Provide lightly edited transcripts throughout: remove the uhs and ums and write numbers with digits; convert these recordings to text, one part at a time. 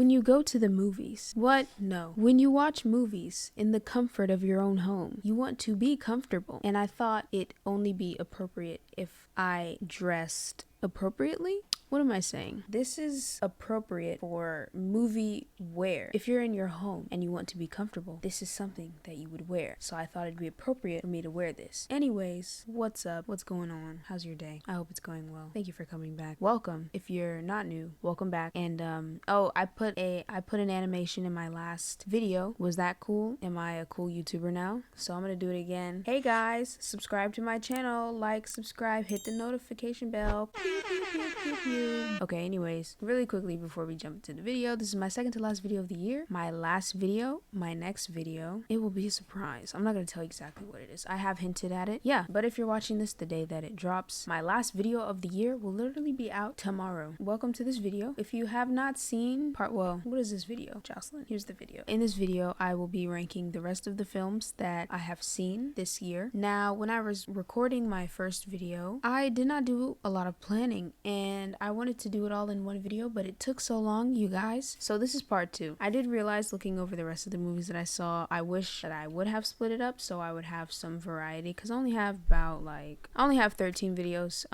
When you go to the movies. What? No. When you watch movies in the comfort of your own home, you want to be comfortable. And I thought it'd only be appropriate if I dressed appropriately. What am I saying? This is appropriate for movie wear. If you're in your home and you want to be comfortable, this is something that you would wear. So I thought it'd be appropriate for me to wear this. Anyways, what's up? What's going on? How's your day? I hope it's going well. Thank you for coming back. Welcome. If you're not new, welcome back. And I put an animation in my last video. Was that cool? Am I a cool YouTuber now? So I'm gonna do it again. Hey guys, subscribe to my channel, like, subscribe, hit the notification bell. Pew, pew, pew, pew, pew. Okay, anyways, really quickly before we jump into the video, this is my second to last video of the year. My last video, my next video, it will be a surprise. I'm not gonna tell you exactly what it is. I have hinted at it. Yeah, but if you're watching this the day that it drops, my last video of the year will literally be out tomorrow. Welcome to this video. If you have not seen what is this video? Jocelyn, here's the video. In this video, I will be ranking the rest of the films that I have seen this year. Now, when I was recording my first video, I did not do a lot of planning, and I wanted to do it all in one video, but it took so long, you guys. So this is part 2. I did realize, looking over the rest of the movies that I saw, I wish that I would have split it up so I would have some variety, because I only have 13 videos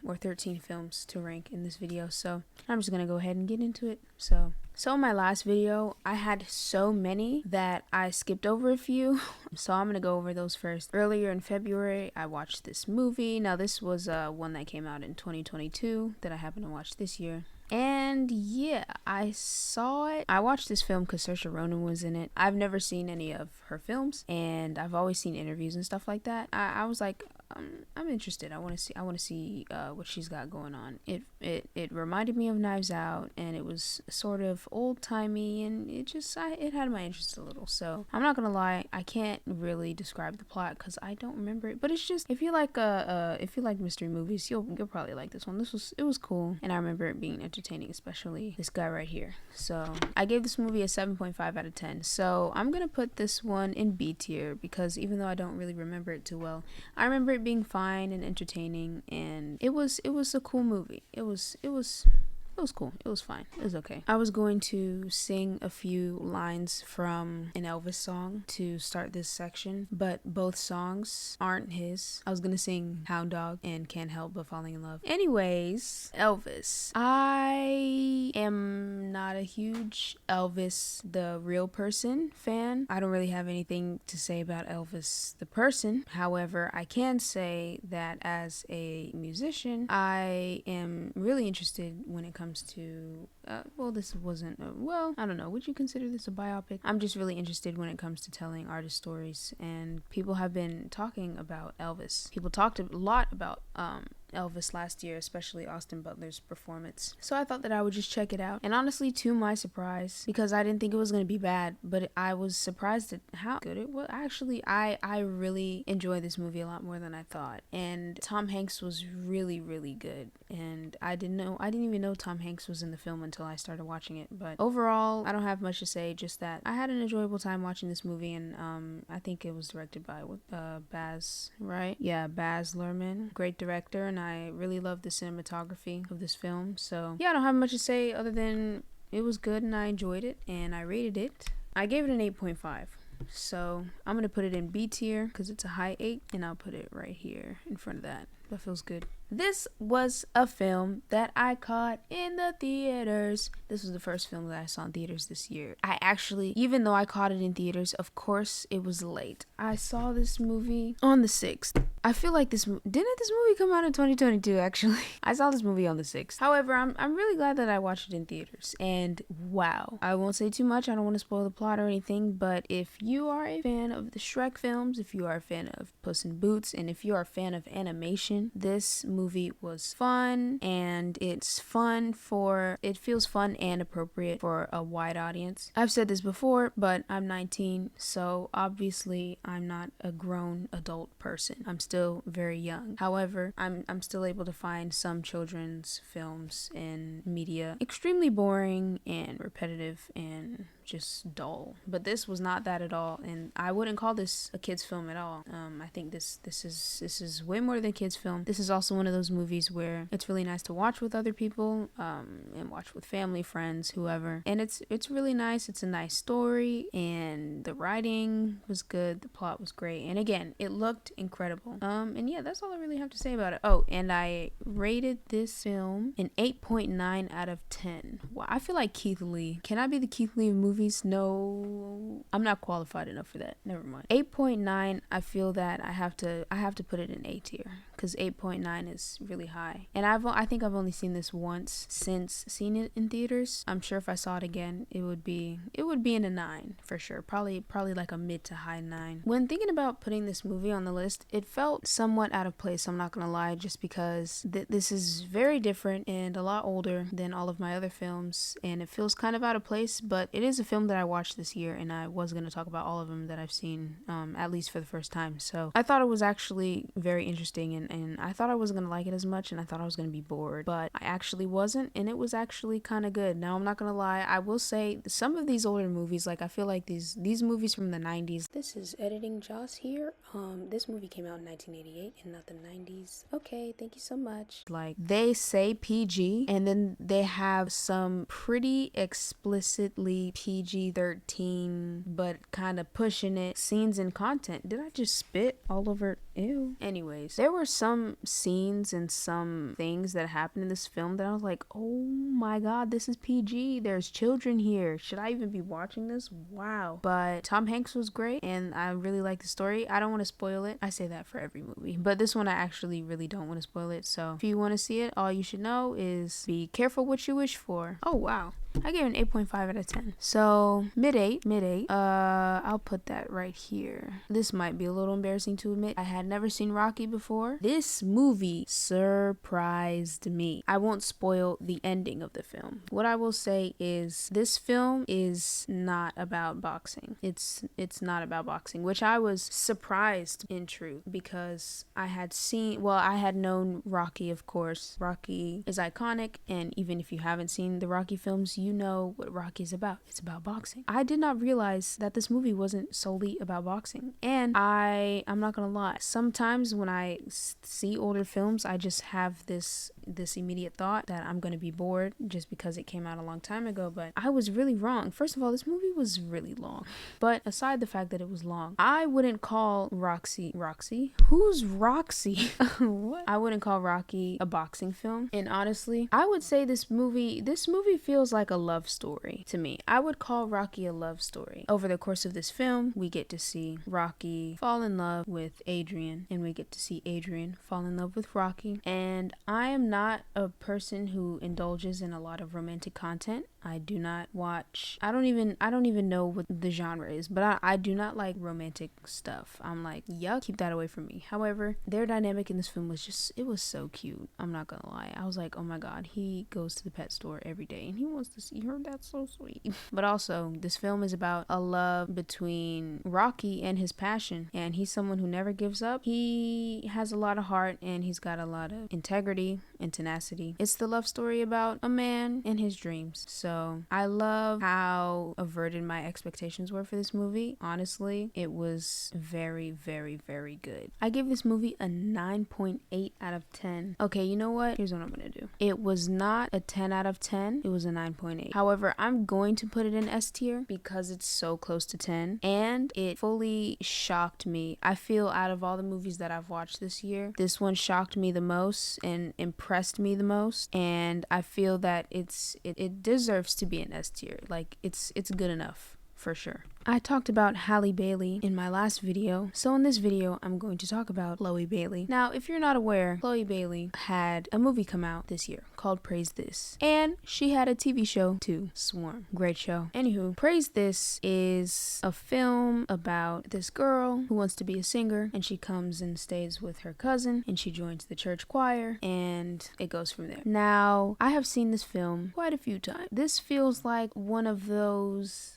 or 13 films to rank in this video. So I'm just gonna go ahead and get into it. So in my last video, I had so many that I skipped over a few. So I'm gonna go over those first. Earlier in February, I watched this movie. Now this was one that came out in 2022 that I happened to watch this year. And yeah, I saw it. I watched this film because Saoirse Ronan was in it. I've never seen any of her films, and I've always seen interviews and stuff like that. I was like, I'm interested. I want to see what she's got going on. It reminded me of Knives Out, and it was sort of old timey, and it had my interest a little. So I'm not gonna lie, I can't really describe the plot because I don't remember it. But it's just, if you like mystery movies, you'll probably like this one. It was cool, and I remember it being entertaining, especially this guy right here. So I gave this movie a 7.5 out of 10. So I'm gonna put this one in B tier because even though I don't really remember it too well, I remember it being fine and entertaining, and it was a cool movie. It was cool. It was fine. It was okay. I was going to sing a few lines from an Elvis song to start this section, but both songs aren't his. I was gonna sing Hound Dog and Can't Help But Falling in Love. Anyways, Elvis. I am not a huge Elvis the real person fan. I don't really have anything to say about Elvis the person. However, I can say that as a musician, I am really interested when it comes to this wasn't I don't know, would you consider this a biopic? I'm just really interested when it comes to telling artist stories, and people have been talking about Elvis. People talked a lot about Elvis last year, especially Austin Butler's performance. So I thought that I would just check it out. And honestly, to my surprise, because I didn't think it was going to be bad, but I was surprised at how good it was. Actually, I really enjoyed this movie a lot more than I thought. And Tom Hanks was really, really good. And I didn't even know Tom Hanks was in the film until I started watching it. But overall, I don't have much to say, just that I had an enjoyable time watching this movie, and I think it was directed by Baz, right? Yeah, Baz Luhrmann, great director, and I really love the cinematography of this film. So yeah, I don't have much to say other than it was good and I enjoyed it, and I rated it. I gave it an 8.5. So I'm gonna put it in B tier because it's a high 8, and I'll put it right here in front of that. That feels good. This was a film that I caught in the theaters. This was the first film that I saw in theaters this year. I actually, even though I caught it in theaters, of course it was late. I saw this movie on the 6th. I feel like didn't this movie come out in 2022 actually? I saw this movie on the 6th. However, I'm really glad that I watched it in theaters. And wow, I won't say too much. I don't want to spoil the plot or anything, but if you are a fan of the Shrek films, if you are a fan of Puss in Boots, and if you are a fan of animation, this movie was fun, and it feels fun and appropriate for a wide audience. I've said this before, but I'm 19, so obviously I'm not a grown adult person. I'm still very young. However, I'm still able to find some children's films and media extremely boring and repetitive and just dull. But this was not that at all, and I wouldn't call this a kids film at all. I think this is way more than a kids film. film. This is also one of those movies where it's really nice to watch with other people, and watch with family, friends, whoever. And it's really nice. It's a nice story, and the writing was good. The plot was great. And again, it looked incredible. And yeah, that's all I really have to say about it. Oh, and I rated this film an 8.9 out of 10. Wow, I feel like Keith Lee. Can I be the Keith Lee of movies? No, I'm not qualified enough for that. Never mind. 8.9, I feel that I have to put it in A tier, because 8.9 is really high. And I think I've only seen this once since seeing it in theaters. I'm sure if I saw it again, it would be in a 9 for sure. Probably like a mid to high 9. When thinking about putting this movie on the list, it felt somewhat out of place, I'm not gonna lie, just because this is very different and a lot older than all of my other films, and it feels kind of out of place. But it is a film that I watched this year, and I was gonna talk about all of them that I've seen, at least for the first time. So I thought it was actually very interesting, and I thought I wasn't gonna like it as much, and I thought I was gonna be bored, but I actually wasn't, and it was actually kind of good. Now, I'm not gonna lie, I will say some of these older movies, like I feel like these movies from the 90s. This is editing Joss here. This movie came out in 1988 and not the 90s. Okay, thank you so much. Like, they say PG, and then they have some pretty explicitly PG-13 but kind of pushing it scenes and content. Did I just spit all over? Ew. Anyways, there were some scenes and some things that happened in this film that I was like, oh my god, this is PG. There's children here. Should I even be watching this? Wow. But Tom Hanks was great, and I really like the story. I don't want to spoil it. I say that for every movie, but this one I actually really don't want to spoil it. So if you want to see it, all you should know is be careful what you wish for. Oh wow, I gave it an 8.5 out of 10. So mid 8. I'll put that right here. This might be a little embarrassing to admit. I had never seen Rocky before. This movie surprised me. I won't spoil the ending of the film. What I will say is this film is not about boxing. It's not about boxing, which I was surprised in truth, because I had known Rocky, of course. Rocky is iconic, and even if you haven't seen the Rocky films, you know what Rocky is about. It's about boxing. I did not realize that this movie wasn't solely about boxing. And I'm not gonna lie, sometimes when I see older films, I just have this immediate thought that I'm gonna be bored just because it came out a long time ago, but I was really wrong. First of all, this movie was really long. But aside the fact that it was long, I wouldn't call Roxy? Who's Roxy? What? I wouldn't call Rocky a boxing film. And honestly, I would say this movie feels like a love story to me. I would call Rocky a love story. Over the course of this film, we get to see Rocky fall in love with Adrian, and we get to see Adrian fall in love with Rocky. And I am not a person who indulges in a lot of romantic content. I do not watch, I don't even know what the genre is, but I do not like romantic stuff. I'm like, yuck, keep that away from me. However, their dynamic in this film was it was so cute. I'm not gonna lie. I was like, oh my god, he goes to the pet store every day and he wants to see her. That's so sweet. But also, this film is about a love between Rocky and his passion, and he's someone who never gives up. He has a lot of heart, and he's got a lot of integrity and tenacity. It's the love story about a man and his dreams. So I love how averted my expectations were for this movie. Honestly, it was very, very, very good. I give this movie a 9.8 out of 10. Okay, you know what? Here's what I'm gonna do. It was not a 10 out of 10. It was a 9.8. However, I'm going to put it in S tier because it's so close to 10, and it fully shocked me. I feel out of all the movies that I've watched this year, this one shocked me the most and impressed me the most, and I feel that it deserves to be an S tier. Like, it's good enough for sure. I talked about Halle Bailey in my last video, so in this video I'm going to talk about Chloe Bailey. Now, if you're not aware, Chloe Bailey had a movie come out this year called Praise This, and she had a TV show too, Swarm. Great show. Anywho, Praise This is a film about this girl who wants to be a singer, and she comes and stays with her cousin, and she joins the church choir, and it goes from there. Now, I have seen this film quite a few times. This feels like one of those,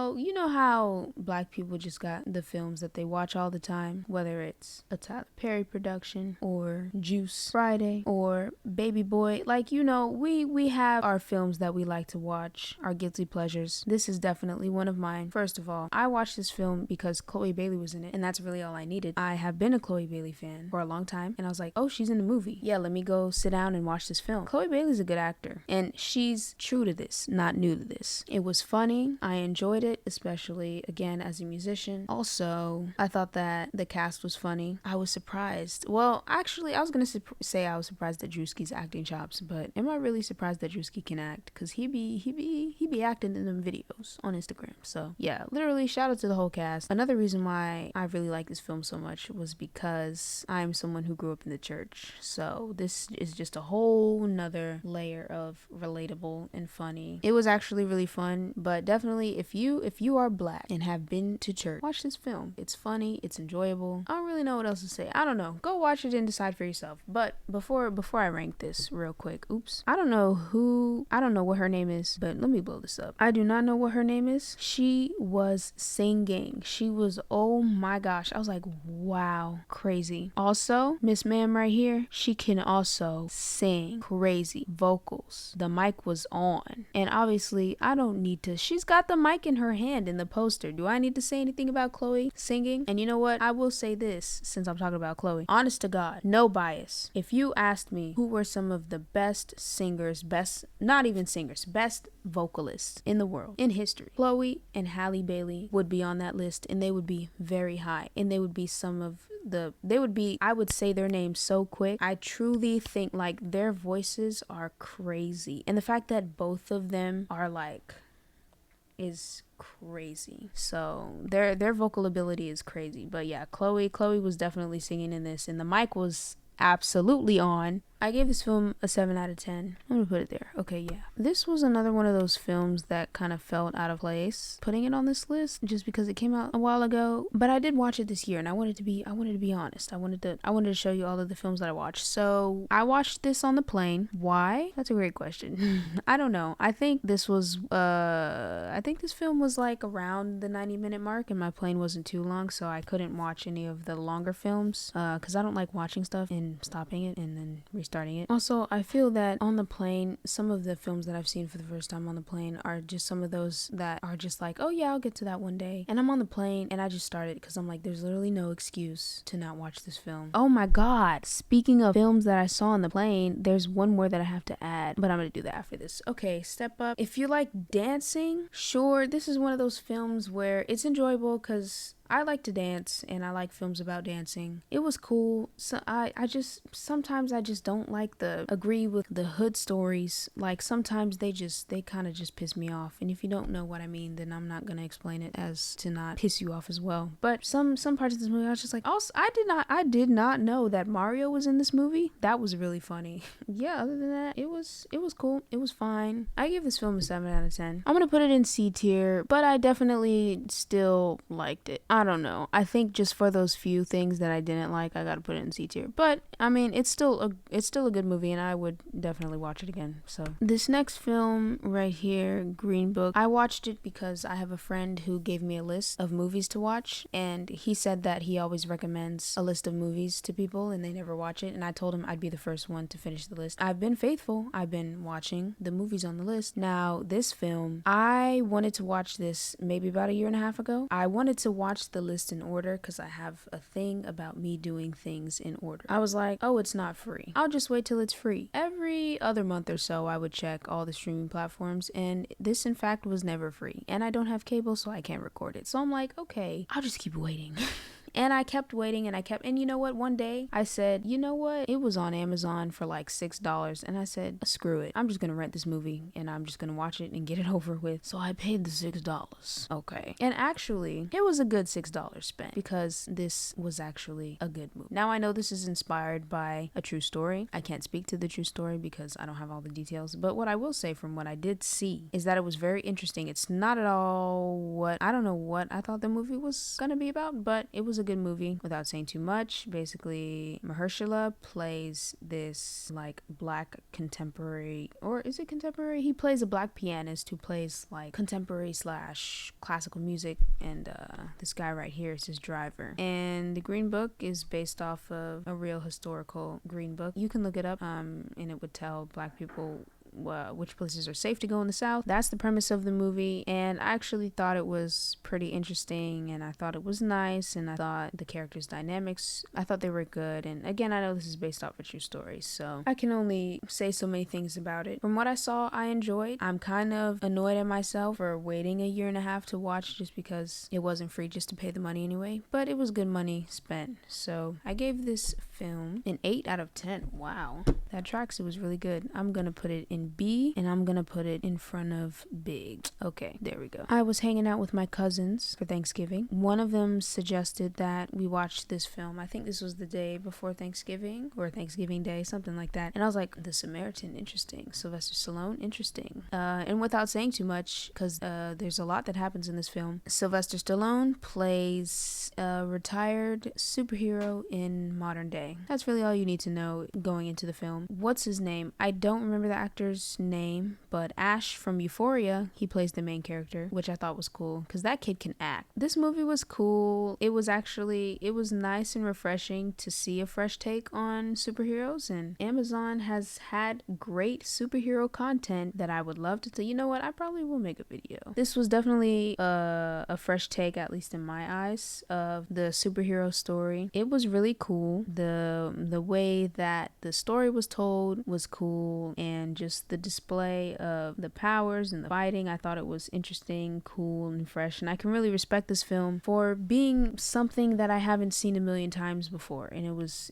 So, you know how black people just got the films that they watch all the time, whether it's a Tyler Perry production or Juice Friday or Baby Boy. Like, you know, we have our films that we like to watch, our guilty pleasures. This is definitely one of mine. First of all, I watched this film because Chloe Bailey was in it, and that's really all I needed. I have been a Chloe Bailey fan for a long time, and I was like, oh, she's in the movie. Yeah, let me go sit down and watch this film. Chloe Bailey's a good actor, and she's true to this, not new to this. It was funny. I enjoyed it, especially, again, as a musician. Also, I thought that the cast was funny. I was surprised. Well, actually, I was going to say I was surprised at Drewski's acting chops, but am I really surprised that Drewski can act? Because he be acting in them videos on Instagram. So, yeah, literally, shout out to the whole cast. Another reason why I really like this film so much was because I'm someone who grew up in the church. So, this is just a whole nother layer of relatable and funny. It was actually really fun, but definitely if you are black and have been to church, watch this film. It's funny, it's enjoyable. I don't really know what else to say. I don't know. Go watch it and decide for yourself. But before I rank this real quick, I don't know what her name is, but let me blow this up. I do not know what her name is. She was singing. She was, oh my gosh. I was like, wow, crazy. Also, Miss Ma'am right here, she can also sing. Crazy vocals. The mic was on. And obviously, I don't need to. She's got the mic in her hand in the poster. Do I need to say anything about Chloe singing? And you know what? I will say this since I'm talking about Chloe. Honest to God, no bias. If you asked me who were some of the best singers, best vocalists in the world, in history, Chloe and Halle Bailey would be on that list, and they would be very high. And they would be I would say their names so quick. I truly think like their voices are crazy. And the fact that both of them are like is crazy. So their vocal ability is crazy. But yeah, Chloe was definitely singing in this, and the mic was absolutely on. I gave this film a 7 out of 10. I'm gonna put it there. Okay, yeah. This was another one of those films that kind of felt out of place putting it on this list just because it came out a while ago. But I did watch it this year, and I wanted to be honest. I wanted to show you all of the films that I watched. So I watched this on the plane. Why? That's a great question. I don't know. I think this film was like around the 90-minute mark, and my plane wasn't too long, so I couldn't watch any of the longer films because I don't like watching stuff and stopping it and then restarting it. Also, I feel that on the plane, some of the films that I've seen for the first time on the plane are just some of those that are just like, oh yeah, I'll get to that one day. And I'm on the plane and I just started because I'm like, there's literally no excuse to not watch this film. Oh my God. Speaking of films that I saw on the plane, there's one more that I have to add, but I'm going to do that after this. Okay, Step Up. If you like dancing, sure, this is one of those films where it's enjoyable because I like to dance and I like films about dancing. It was cool. So sometimes I just don't like agree with the hood stories. Like sometimes they kind of just piss me off. And if you don't know what I mean, then I'm not going to explain it as to not piss you off as well. But some parts of this movie I was just like, also, I did not know that Mario was in this movie. That was really funny. Yeah, other than that, it was cool. It was fine. I give this film a 7 out of 10. I'm going to put it in C tier, but I definitely still liked it. I don't know. I think just for those few things that I didn't like, I gotta put it in C tier. But I mean, it's still a good movie, and I would definitely watch it again. So this next film right here, Green Book, I watched it because I have a friend who gave me a list of movies to watch, and he said that he always recommends a list of movies to people and they never watch it, and I told him I'd be the first one to finish the list. I've been faithful. I've been watching the movies on the list. Now, this film, I wanted to watch this maybe about a year and a half ago. I wanted to watch the list in order because I have a thing about me doing things in order. I was like, oh, it's not free. I'll just wait till it's free. Every other month or so, I would check all the streaming platforms, and this, in fact, was never free. And I don't have cable, so I can't record it. So I'm like, okay, I'll just keep waiting. And I kept waiting and you know what? One day I said, you know what? It was on Amazon for like $6. And I said, screw it. I'm just going to rent this movie and I'm just going to watch it and get it over with. So I paid the $6. Okay. And actually, it was a good $6 spent because this was actually a good movie. Now I know this is inspired by a true story. I can't speak to the true story because I don't have all the details. But what I will say from what I did see is that it was very interesting. It's not at all I don't know what I thought the movie was going to be about, but it was a a good movie without saying too much. Basically, Mahershala plays this like black contemporary, or is it contemporary? He plays a black pianist who plays like contemporary slash classical music, and this guy right here is his driver. And the Green Book is based off of a real historical Green Book. You can look it up, and it would tell black people which places are safe to go in the South. That's the premise of the movie, and I actually thought it was pretty interesting, and I thought it was nice, and I thought the characters' dynamics, I thought they were good. And again, I know this is based off a true story, so I can only say so many things about it. From what I saw, I enjoyed. I'm kind of annoyed at myself for waiting a year and a half to watch, just because it wasn't free just to pay the money anyway, but it was good money spent. So I gave this film an 8 out of 10. Wow, that tracks, it was really good. I'm gonna put it in B, and I'm gonna put it in front of big. Okay, there we go. I was hanging out with my cousins for Thanksgiving. One of them suggested that we watch this film. I think this was the day before Thanksgiving, or Thanksgiving Day, something like that. And I was like, The Samaritan, interesting. Sylvester Stallone, interesting. And without saying too much, because there's a lot that happens in this film, Sylvester Stallone plays a retired superhero in modern day. That's really all you need to know going into the film. What's his name? I don't remember the actor's name, but Ash from Euphoria, he plays the main character, which I thought was cool because that kid can act. This movie was cool. It was nice and refreshing to see a fresh take on superheroes, and Amazon has had great superhero content that I would love to tell. You know what, I probably will make a video. This was definitely a fresh take, at least in my eyes, of the superhero story. It was really cool. The way that the story was told was cool, and just the display of the powers and the fighting, I thought it was interesting, cool, and fresh. And I can really respect this film for being something that I haven't seen a million times before. And it was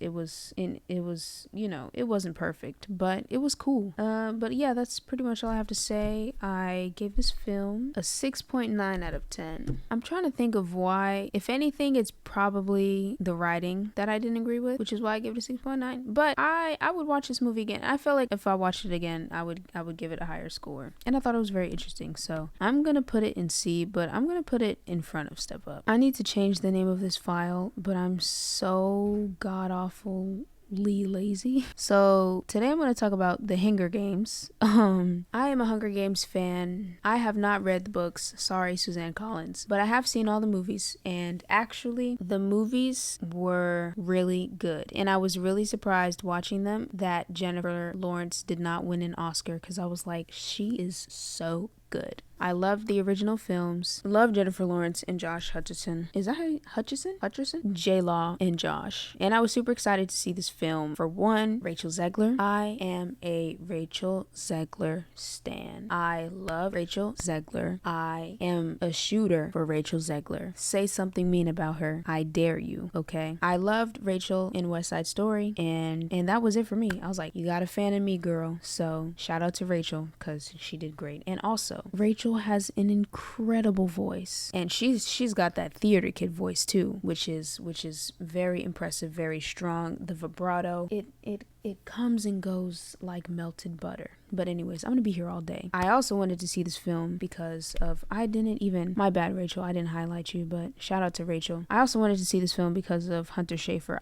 you know, it wasn't perfect, but it was cool. But yeah, that's pretty much all I have to say. I gave this film a 6.9 out of 10. I'm trying to think of why. If anything, it's probably the writing that I didn't agree with, which is why I gave it a 6.9. But I would watch this movie again. I feel like if I watched it again, I would give it a higher score. And I thought it was very interesting. So I'm gonna put it in C, but I'm gonna put it in front of Step Up. I need to change the name of this file, but I'm so god awful lazy. So today I'm going to talk about the Hunger Games. I am a Hunger Games fan. I have not read the books. Sorry, Suzanne Collins. But I have seen all the movies, and actually the movies were really good. And I was really surprised watching them that Jennifer Lawrence did not win an Oscar, because I was like, she is so good. I loved the original films. Love Jennifer Lawrence and Josh Hutcherson. Is that Hutcherson? J-Law and Josh. And I was super excited to see this film. For one, Rachel Zegler. I am a Rachel Zegler stan. I love Rachel Zegler. I am a shooter for Rachel Zegler. Say something mean about her, I dare you, okay? I loved Rachel in West Side Story, and that was it for me. I was like, you got a fan in me, girl. So shout out to Rachel, because she did great. And also, Rachel has an incredible voice, and she's got that theater kid voice too, which is very impressive, very strong. The vibrato, it comes and goes like melted butter. But anyways, I'm gonna be here all day. I also wanted to see this film because of, my bad, Rachel, I didn't highlight you, but shout out to Rachel. I also wanted to see this film because of Hunter Schafer.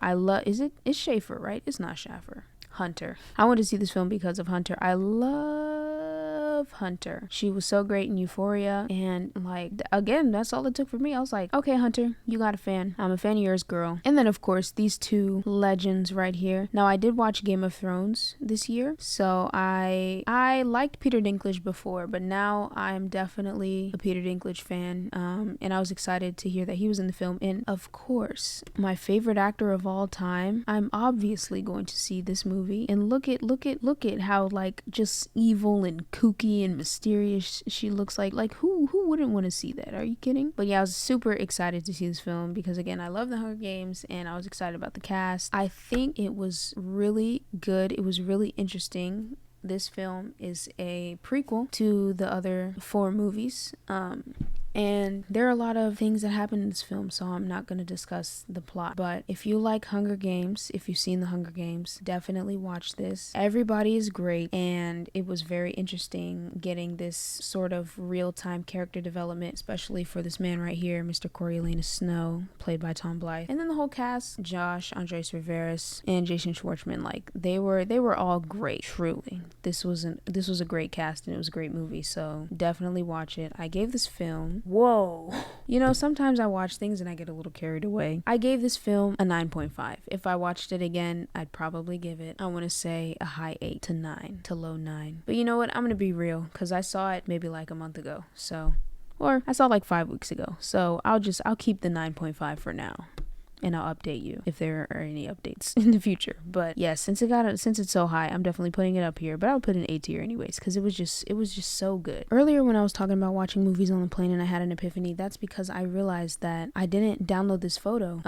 It's Schafer, right? It's not Schaffer. Hunter. I wanted to see this film because of Hunter. I love Hunter. She was so great in Euphoria, and like, again, that's all it took for me. I was like, okay, Hunter, you got a fan. I'm a fan of yours, girl. And then of course these two legends right here. Now, I did watch Game of Thrones this year, so I liked Peter Dinklage before, but now I'm definitely a Peter Dinklage fan. And I was excited to hear that he was in the film. And of course, my favorite actor of all time, I'm obviously going to see this movie. And look at how like just evil and kooky and mysterious she looks like. Like, who wouldn't want to see that? Are you kidding? But yeah, I was super excited to see this film because, again, I love the Hunger Games, and I was excited about the cast. I think it was really good. It was really interesting. This film is a prequel to the other 4 movies. And there are a lot of things that happen in this film, so I'm not going to discuss the plot. But if you like Hunger Games, if you've seen the Hunger Games, definitely watch this. Everybody is great, and it was very interesting getting this sort of real-time character development, especially for this man right here, Mr. Coriolanus Snow, played by Tom Blythe. And then the whole cast, Josh, Andres Rivera, and Jason Schwartzman, like they were all great. Truly, this was a great cast, and it was a great movie. So definitely watch it. I gave this film, whoa, sometimes I watch things and I get a little carried away. I gave this film a 9.5. If I watched it again, I'd probably give it, I want to say, a high 8 to 9 to low 9. But you know what? I'm gonna be real, because I saw it maybe like a month ago, or I saw it like 5 weeks ago. So I'll keep the 9.5 for now, and I'll update you if there are any updates in the future. But yes, since it's so high, I'm definitely putting it up here, but I'll put it in A tier anyways, because it was just so good. Earlier when I was talking about watching movies on the plane and I had an epiphany, that's because I realized that I didn't download this photo.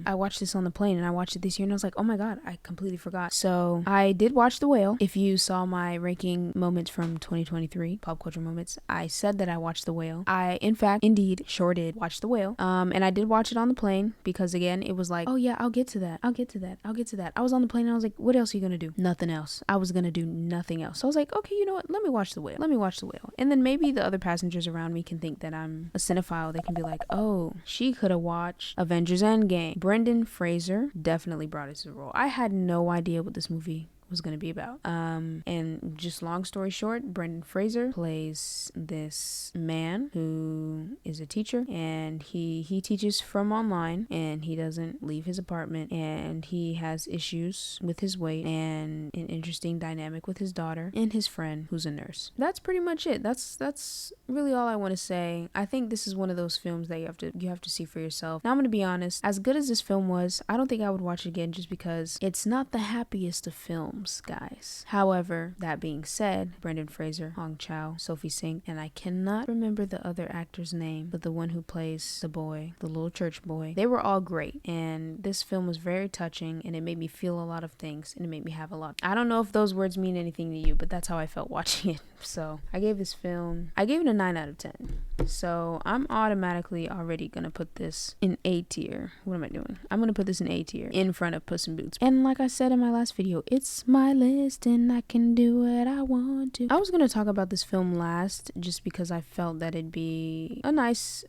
I watched this on the plane, and I watched it this year, and I was like, oh my god, I completely forgot. So I did watch The Whale. If you saw my ranking moments from 2023, pop culture moments, I said that I watched The Whale. I, in fact, indeed, sure did watch The Whale. And I did watch it on the plane, because again, it was like, oh yeah, I'll get to that. I was on the plane and I was like, what else are you gonna do? Nothing else. I was gonna do nothing else. So I was like, okay, you know what? Let me watch The Whale. And then maybe the other passengers around me can think that I'm a cinephile. They can be like, oh, she could have watched Avengers Endgame. Brendan Fraser definitely brought us to the role. I had no idea what this movie was going to be about. And just long story short, Brendan Fraser plays this man who is a teacher, and he teaches from online, and he doesn't leave his apartment, and he has issues with his weight and an interesting dynamic with his daughter and his friend who's a nurse. That's pretty much it. That's really all I want to say. I think this is one of those films that you have to see for yourself. Now I'm going to be honest, as good as this film was, I don't think I would watch it again, just because it's not the happiest of films, guys. However, that being said, Brendan Fraser, Hong Chow, Sophie Singh, and I cannot remember the other actor's name, but the one who plays the boy, the little church boy, they were all great, and this film was very touching, and it made me feel a lot of things, and it made me have a lot. I don't know if those words mean anything to you, but that's how I felt watching it. So I gave it a 9 out of 10. So I'm automatically already gonna put this in A tier. What am I doing? I'm gonna put this in A tier in front of Puss in Boots. And like I said in my last video, it's my list and I can do what I want to. I was gonna talk about this film last, just because I felt that it'd be a nice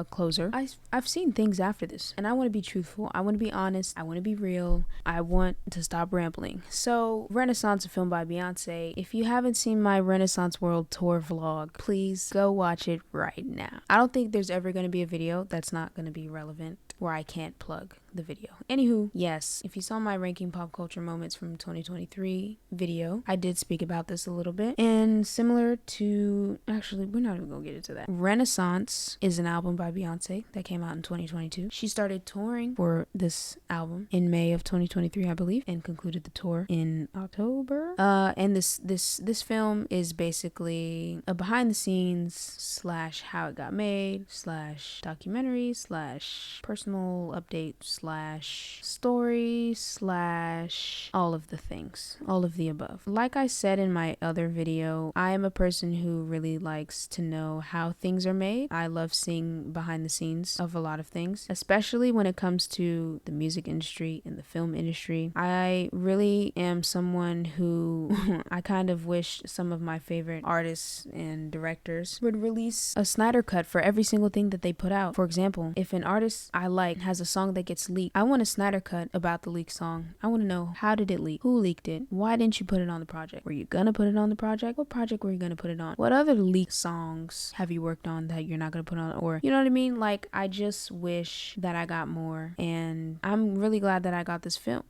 closer. I've seen things after this, and I want to be truthful. I want to be honest. I want to be real. I want to stop rambling. So Renaissance, a film by Beyonce. If you haven't seen my Renaissance World Tour vlog, please go watch it right now. I don't think there's ever going to be a video that's not going to be relevant where I can't plug the video. Anywho, yes, if you saw my ranking pop culture moments from 2023 video, I did speak about this a little bit. And similar to, actually, we're not even gonna get into that. Renaissance is an album by Beyonce that came out in 2022. She started touring for this album in May of 2023, I believe, and concluded the tour in October. And this film is basically a behind the scenes slash how it got made slash documentary slash personal update slash story slash all of the things, all of the above. Like I said in my other video, I am a person who really likes to know how things are made. I love seeing behind the scenes of a lot of things, especially when it comes to the music industry and the film industry. I really am someone who I kind of wish some of my favorite artists and directors would release a Snyder cut for every single thing that they put out. For example, if an artist I like has a song that gets leaked, I want a Snyder cut about the leaked song. I want to know, how did it leak? Who leaked it? Why didn't you put it on the project? Were you gonna put it on the project? What project were you gonna put it on? What other leaked songs have you worked on that you're not gonna put on? Or, you know what I mean? Like, I just wish that I got more, and I'm really glad that I got this film,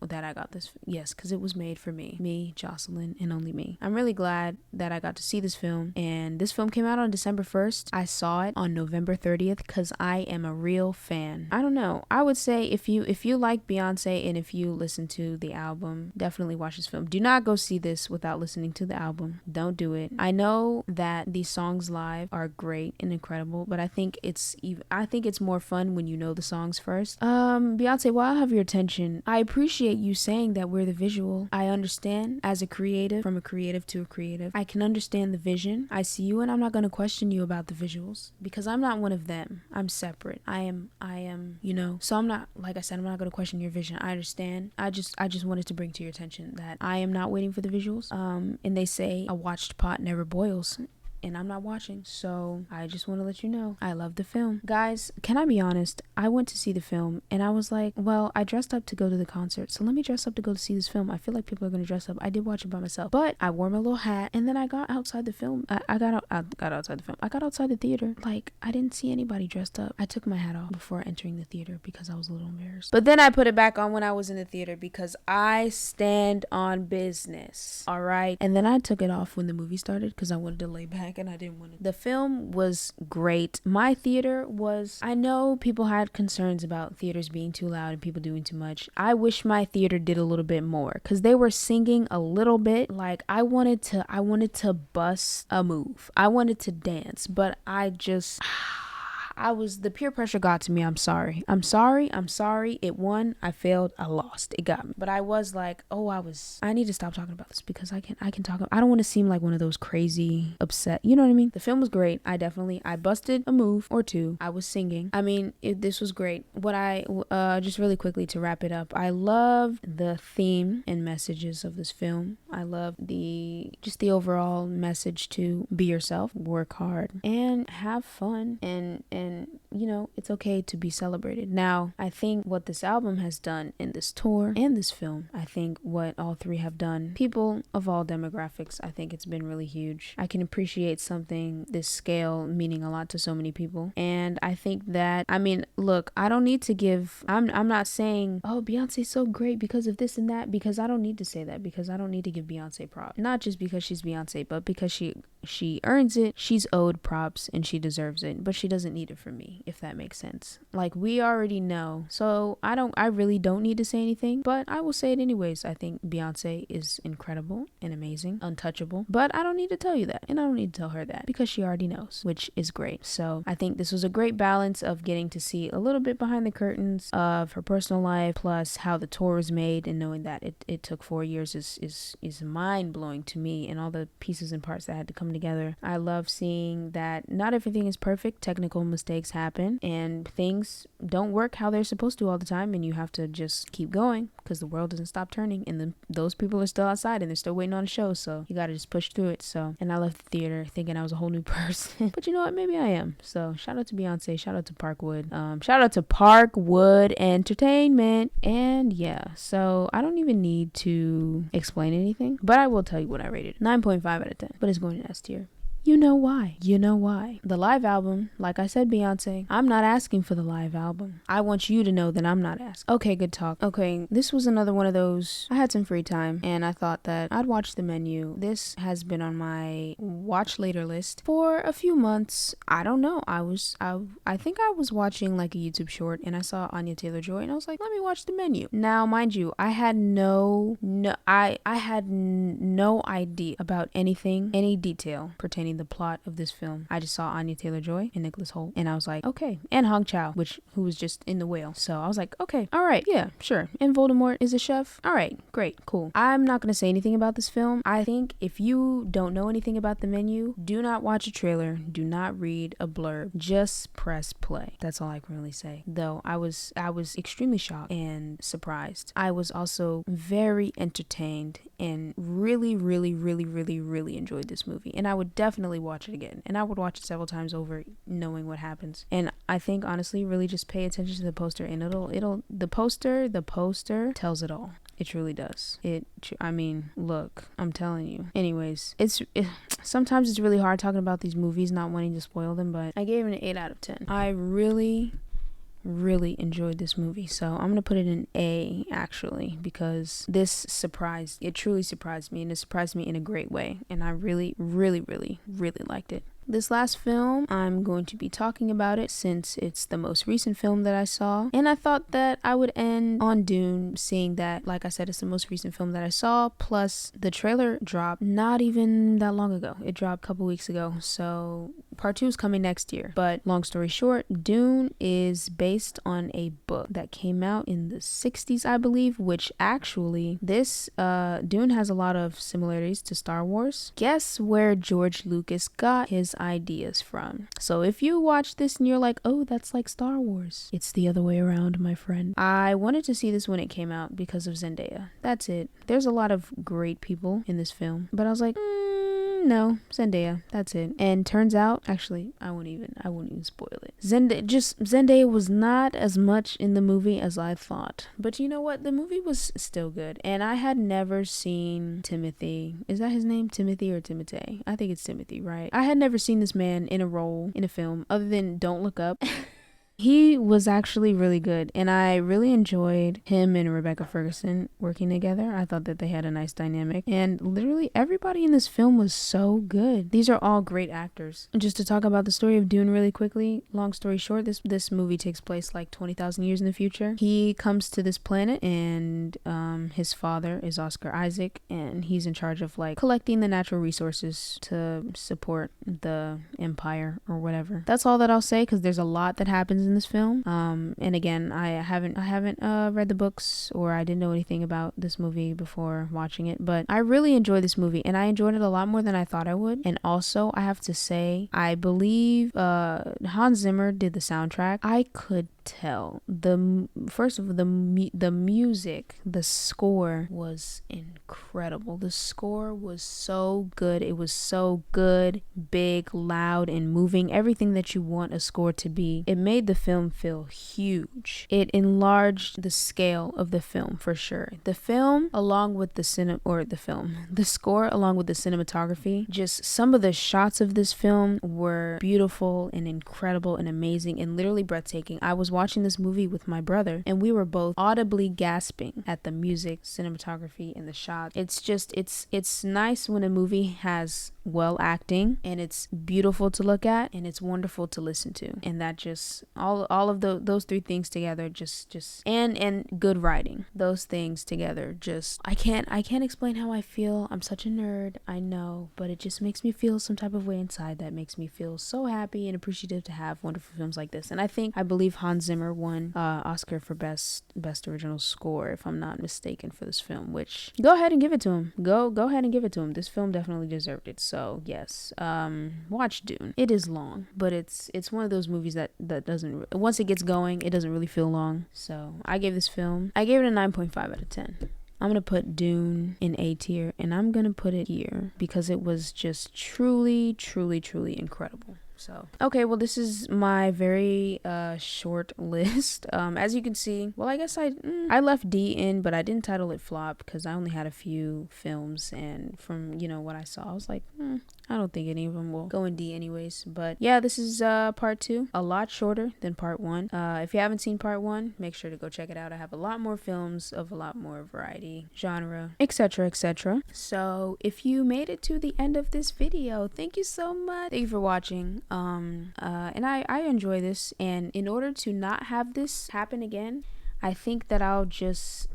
yes, because it was made for me, Jocelyn, and only me. I'm really glad that I got to see this film, and this film came out on December 1st. I saw it on November 30th because I am a real fan. I don't know. I would say if if you like Beyonce and if you listen to the album, definitely watch this film. Do not go see this without listening to the album. Don't do it. I know that these songs live are great and incredible, but I think it's more fun when you know the songs first. Beyonce, while I have your attention, I appreciate you saying that we're the visual. I understand as a creative, from a creative to a creative. I can understand the vision. I see you, and I'm not going to question you about the visuals because I'm not one of them. I'm separate. I am, so I'm not, like I said, I'm not going to question your vision. I understand. I just wanted to bring to your attention that I am not waiting for the visuals. And they say a watched pot never boils. And I'm not watching, so I just want to let you know I love the film. Guys, can I be honest? I went to see the film and I was like, well, I dressed up to go to the concert, so let me dress up to go to see this film. I feel like people are going to dress up. I did watch it by myself, but I wore my little hat and then I got outside the film. I got outside the film. I got outside the theater. Like, I didn't see anybody dressed up. I took my hat off before entering the theater because I was a little embarrassed. But then I put it back on when I was in the theater because I stand on business. All right. And then I took it off when the movie started because I wanted to lay back. And I didn't want to. The film was great. My theater was, I know people had concerns about theaters being too loud and people doing too much. I wish my theater did a little bit more because they were singing a little bit. Like I wanted to bust a move. I wanted to dance, but the peer pressure got to me. I'm sorry. It won. I failed. I lost. It got me. But I was like, I need to stop talking about this because I can talk. I don't want to seem like one of those crazy upset. You know what I mean? The film was great. I busted a move or two. I was singing. I mean, this was great. What just really quickly to wrap it up, I love the theme and messages of this film. I love the overall message to be yourself, work hard, and have fun, and it's okay to be celebrated. Now, I think what this album has done in this tour and this film, I think what all three have done, people of all demographics, I think it's been really huge. I can appreciate something this scale meaning a lot to so many people. And I think that, look, I don't need to give, I'm not saying, oh, Beyonce's so great because of this and that, because I don't need to say that, because I don't need to give Beyonce props. Not just because she's Beyonce, but because she earns it, she's owed props, and she deserves it, but she doesn't need it for me, if that makes sense. Like, we already know, so I really don't need to say anything, but I will say it anyways. I think Beyonce is incredible and amazing, untouchable, but I don't need to tell you that, and I don't need to tell her that, because she already knows, which is great. So I think this was a great balance of getting to see a little bit behind the curtains of her personal life, plus how the tour was made, and knowing that it took 4 years is mind-blowing to me, and all the pieces and parts that had to come together. I love seeing that not everything is perfect. Technical mistakes happen and things don't work how they're supposed to all the time, and you have to just keep going because the world doesn't stop turning, and then those people are still outside and they're still waiting on a show, so you gotta just push through it. So, and I left the theater thinking I was a whole new person but you know what, maybe I am. So shout out to Beyonce, shout out to Parkwood, shout out to Parkwood Entertainment. And yeah, so I don't even need to explain anything, but I will tell you what I rated. 9.5 out of 10, but it's going to S tier. You know why. The live album, like I said, Beyonce, I'm not asking for the live album. I want you to know that I'm not asking. Okay, good talk. Okay, this was another one of those, I had some free time and I thought that I'd watch The Menu. This has been on my watch later list for a few months. I don't know. I think I was watching like a YouTube short and I saw Anya Taylor-Joy and I was like, let me watch The Menu. Now, mind you, I had I had no idea about anything, any detail pertaining the plot of this film. I just saw Anya Taylor-Joy and Nicholas Hoult, and I was like, okay. And Hong Chow, who was just in The Whale. So I was like, okay, all right, yeah, sure. And Voldemort is a chef. All right, great, cool. I'm not going to say anything about this film. I think if you don't know anything about The Menu, do not watch a trailer. Do not read a blurb. Just press play. That's all I can really say. Though I was extremely shocked and surprised. I was also very entertained and really, really, really, really, really enjoyed this movie. And I would definitely watch it again. And I would watch it several times over, knowing what happens. And I think, honestly, really just pay attention to the poster, and the poster tells it all. It truly does. Look, I'm telling you. Anyways, sometimes it's really hard talking about these movies, not wanting to spoil them, but I gave it an 8 out of 10. I really enjoyed this movie, so I'm gonna put it in A, actually, because it truly surprised me, and it surprised me in a great way, and I really liked it. This last film, I'm going to be talking about it since it's the most recent film that I saw. And I thought that I would end on Dune, seeing that, like I said, it's the most recent film that I saw. Plus, the trailer dropped not even that long ago. It dropped a couple weeks ago. So part 2 is coming next year. But long story short, Dune is based on a book that came out in the 60s, I believe, which actually, this Dune has a lot of similarities to Star Wars. Guess where George Lucas got his ideas from? So if you watch this and you're like, oh, that's like Star Wars, it's the other way around, my friend. I wanted to see this when it came out because of Zendaya. That's it. There's a lot of great people in this film, but I was like, no, Zendaya, that's it. And turns out, actually, I won't even spoil it. Zendaya was not as much in the movie as I thought. But you know what? The movie was still good. And I had never seen Timothy. Is that his name? Timothy or Timotei? I think it's Timothy, right? I had never seen this man in a role in a film other than Don't Look Up. He was actually really good, and I really enjoyed him and Rebecca Ferguson working together. I thought that they had a nice dynamic, and literally everybody in this film was so good. These are all great actors. Just to talk about the story of Dune really quickly, long story short, this movie takes place like 20,000 years in the future. He comes to this planet, and his father is Oscar Isaac, and he's in charge of like collecting the natural resources to support the empire or whatever. That's all that I'll say, because there's a lot that happens in this film. And again, I haven't read the books, or I didn't know anything about this movie before watching it, but I really enjoyed this movie, and I enjoyed it a lot more than I thought I would. And also, I have to say, I believe Hans Zimmer did the soundtrack. I could tell the music, the score was incredible. The score was so good. It was so good, big, loud, and moving, everything that you want a score to be. It made the film feel huge. It enlarged the scale of the film for sure. The film, along with the score along with the cinematography, just some of the shots of this film were beautiful and incredible and amazing and literally breathtaking. I was watching this movie with my brother, and we were both audibly gasping at the music, cinematography, and the shots. It's just, it's nice when a movie has well acting, and it's beautiful to look at, and it's wonderful to listen to, and that just all of those three things together, just and good writing, those things together, just I can't explain how I feel. I'm such a nerd, I know, but it just makes me feel some type of way inside that makes me feel so happy and appreciative to have wonderful films like this. And I believe Hans Zimmer won Oscar for best original score, if I'm not mistaken, for this film, which go ahead and give it to him. Go ahead and give it to him. This film definitely deserved it. So yes, watch Dune. It is long, but it's one of those movies that doesn't, once it gets going, it doesn't really feel long. So I gave it a 9.5 out of 10. I'm going to put Dune in A tier, and I'm going to put it here because it was just truly, truly, truly incredible. So, okay, well, this is my very short list. As you can see, well, I guess I left D in, but I didn't title it flop because I only had a few films, and from, what I saw, I was like, I don't think any of them will go in D anyways. But yeah, this is part 2, a lot shorter than part 1. If you haven't seen part 1, make sure to go check it out. I have a lot more films of a lot more variety, genre, etc., etc. So if you made it to the end of this video, thank you so much. Thank you for watching. And I enjoy this, and in order to not have this happen again, I think that I'll just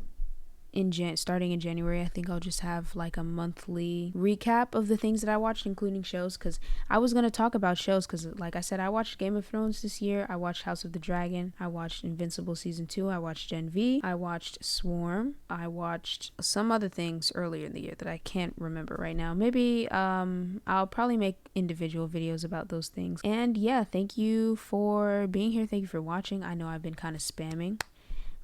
starting in January, I think I'll just have like a monthly recap of the things that I watched, including shows, because I was going to talk about shows because, like I said, I watched Game of Thrones this year, I watched House of the Dragon, I watched Invincible season 2, I watched Gen V, I watched Swarm, I watched some other things earlier in the year that I can't remember right now. Maybe I'll probably make individual videos about those things. And yeah, thank you for being here, thank you for watching. I know I've been kind of spamming,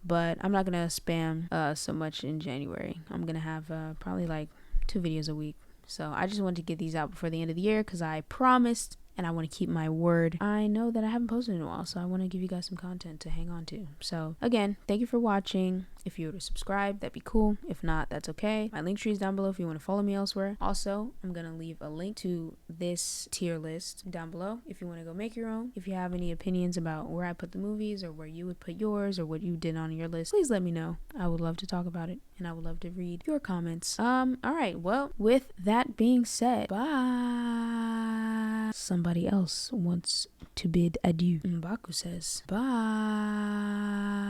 but I'm not gonna spam so much in January. I'm gonna have probably like 2 videos a week. So I just wanted to get these out before the end of the year because I promised, and I want to keep my word. I know that I haven't posted in a while, so I want to give you guys some content to hang on to. So again, thank you for watching. If you were to subscribe, that'd be cool. If not, that's okay. My link tree is down below if you want to follow me elsewhere. Also, I'm gonna leave a link to this tier list down below if you want to go make your own. If you have any opinions about where I put the movies, or where you would put yours, or what you did on your list, please let me know. I would love to talk about it, and I would love to read your comments. All right, well, with that being said, bye. Somebody else wants to bid adieu. M'Baku says bye.